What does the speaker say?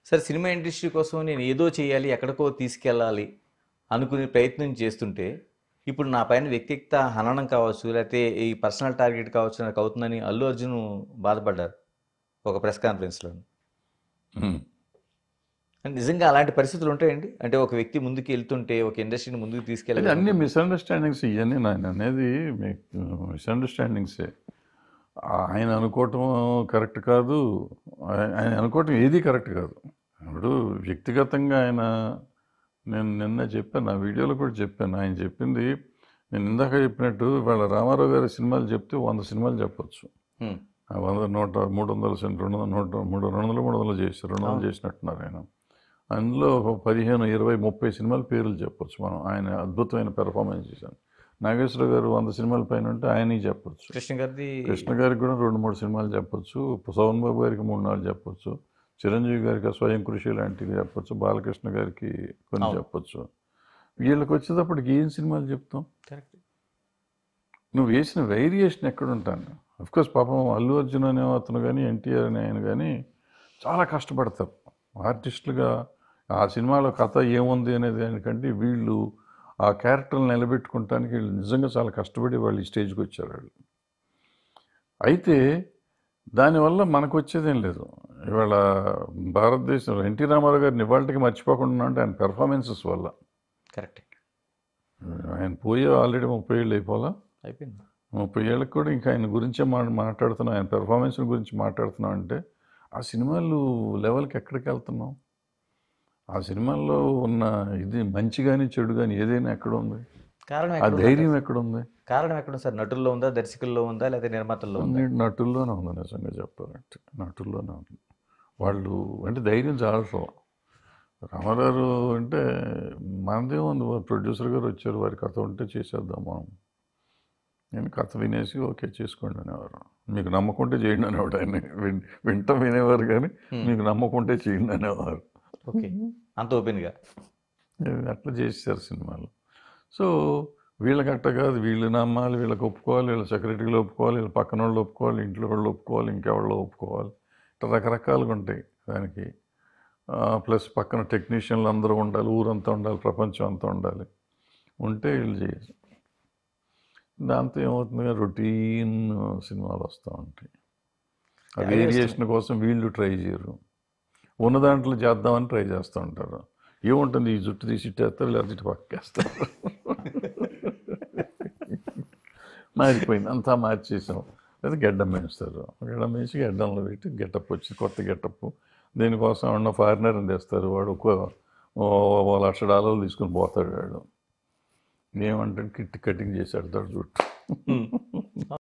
సరే cinema industry కోసం నేను ఏదో చేయాలి, ఎక్కడికో తీసుకెళ్ళాలి అనుకునే ప్రయత్నం చేస్తుంటే, ఇప్పుడు నా పైన వ్యక్తిగత హననం కావచ్చు, లేకపోతే ఈ పర్సనల్ టార్గెట్ కావచ్చు నాకు అవుతుందని అల్లు అర్జున్ బాధపడ్డారు ఒక ప్రెస్ కాన్ఫరెన్స్లో. ఉమ్. అంటే నిజంగా అలాంటి పరిస్థితులు ఉంటాయండి? అంటే ఒక వ్యక్తి ముందుకు వెళ్తుంటే, ఒక ఇండస్ట్రీని ముందుకు ఇది అన్ని తీసుకెళ్ళాలి. మిస్అండర్స్టాండింగ్స్ ఇవన్నీ నేను అనేది మీకు మిస్అండర్స్టాండింగ్సే. ఆయన అనుకోవటం కరెక్ట్ కాదు, ఆయన అనుకోవటం ఏది కరెక్ట్ కాదు. ఇప్పుడు వ్యక్తిగతంగా ఆయన, నేను నిన్న చెప్పాను, నా వీడియోలో కూడా చెప్పాను, ఆయన చెప్పింది నేను ఇందాక చెప్పినట్టు ఇవాళ రామారావు గారి సినిమాలు చెప్తే 100 సినిమాలు చెప్పొచ్చు. 100 100 300 300 చేశారు, 200 చేసినట్టున్నారు ఆయన. అందులో ఒక 15 20 30 సినిమాల పేర్లు చెప్పొచ్చు మనం, ఆయన అద్భుతమైన పెర్ఫార్మెన్స్ చేశాను. నాగేశ్వర గారు 100 సినిమాల పైన ఉంటే ఆయనకి చెప్పొచ్చు. కృష్ణ గారికి కూడా 2-3 సినిమాలు చెప్పొచ్చు. సోహన్ బాబు గారికి 3-4 చెప్పొచ్చు. చిరంజీవి గారికి స్వయం కృషి లాంటివి చెప్పొచ్చు. బాలకృష్ణ గారికి కొన్ని చెప్పొచ్చు. వీళ్ళకి వచ్చేటప్పటికి ఏం సినిమాలు చెప్తాం? కరెక్ట్. నువ్వు వేసిన వేరియేషన్ ఎక్కడ ఉంటాను? అఫ్కోర్స్ పాపం అల్లు అర్జున్ అనే అతను కానీ, ఎన్టీఆర్ అనే ఆయన కానీ చాలా కష్టపడతారు ఆర్టిస్టులుగా. ఆ సినిమాలో కథ ఏముంది అనేది దానికంటే వీళ్ళు ఆ క్యారెక్టర్ని నిలబెట్టుకోవటానికి వీళ్ళు నిజంగా చాలా కష్టపడి వాళ్ళు ఈ స్టేజ్కి వచ్చారు వాళ్ళు. అయితే దానివల్ల మనకు వచ్చేదేం లేదు. ఇవాళ భారతదేశంలో ఎన్టీ రామారావు గారిని ఇవాళకి మర్చిపోకుండా అంటే ఆయన పెర్ఫార్మెన్సెస్ వల్ల. కరెక్ట్. ఆయన పోయి ఆల్రెడీ 30 ఏళ్ళు అయిపోలా, అయిపోయింది. 30 ఏళ్ళకి కూడా ఇంకా ఆయన గురించే మాట్లాడుతున్నాం, ఆయన పెర్ఫార్మెన్స్ గురించి మాట్లాడుతున్నాం. అంటే ఆ సినిమాలు లెవెల్కి ఎక్కడికి వెళ్తున్నాం? ఆ సినిమాల్లో ఉన్న ఇది మంచి కానీ చెడు కానీ ఏదైనా ఎక్కడ ఉంది? కారణం ఆ ధైర్యం ఎక్కడ ఉంది? కారణం ఎక్కడ సార్? నటుల్లో ఉందా, దర్శకుల్లో ఉందా, లేదా నిర్మాతల్లో ఉందా? అన్నిటి నటుల్లోనే ఉంది. నిజంగా చెప్పాలంటే నటుల్లోనే ఉంది. వాళ్ళు అంటే ధైర్యం చాలసం. రామారావు అంటే మనదే ఉంది, ప్రొడ్యూసర్ గారు వచ్చారు, వారి కథ ఉంటే చేసేద్దాం మనం. నేను కథ వినేసి ఓకే చేసుకోండి అనేవారు. మీకు నమ్మకుంటే చేయండి అనేవాడు ఆయన. వింటాం వినేవారు కానీ మీకు నమ్మకుంటే చేయండి అనేవారు. ఓకే, అంత ఓపెన్గా అట్లా చేసేసారు సినిమాలు. సో వీళ్ళకి అట్ట కాదు, వీళ్ళు నమ్మాలి, వీళ్ళకి ఒప్పుకోవాలి, వీళ్ళ సెక్రటరీలు ఒప్పుకోవాలి, వీళ్ళ పక్కన వాళ్ళు ఒప్పుకోవాలి, ఇంట్లో వాళ్ళు ఒప్పుకోవాలి, ఇంకెవాళ్ళు ఒప్పుకోవాలి. ఇట్లా రకరకాలుగా ఉంటాయి దానికి. ప్లస్ పక్కన టెక్నీషియన్లు అందరూ ఉండాలి, ఊరంతా ఉండాలి, ప్రపంచం అంతా ఉండాలి, ఉంటే వీళ్ళు చేయొచ్చు. దాంతో ఏమవుతుంది, రొటీన్ సినిమాలు వస్తూ ఉంటాయి. ఆ వేరియేషన్ కోసం వీళ్ళు ట్రై చేయరు, ఉన్న దాంట్లో చేద్దామని ట్రై చేస్తూ ఉంటారు. ఏముంటుంది, ఈ జుట్టు తీసి ఇట్టేస్తారు, లేకపోతే ఇటు పక్కేస్తారు. మారిపోయింది, అంతా మార్చేసాం. లేదా గెడ్డం వేస్తారు, గెడ్డం వేసి గెడ్డంలో పెట్టి గెటప్ వచ్చి కొత్త గెటప్. దీనికోసం ఉన్న ఫారినర్ని తెస్తారు, వాడు $1,00,000 తీసుకుని పోతాడు. వాడు ఏమంటే కిట్ కటింగ్ చేశాడు జుట్టు.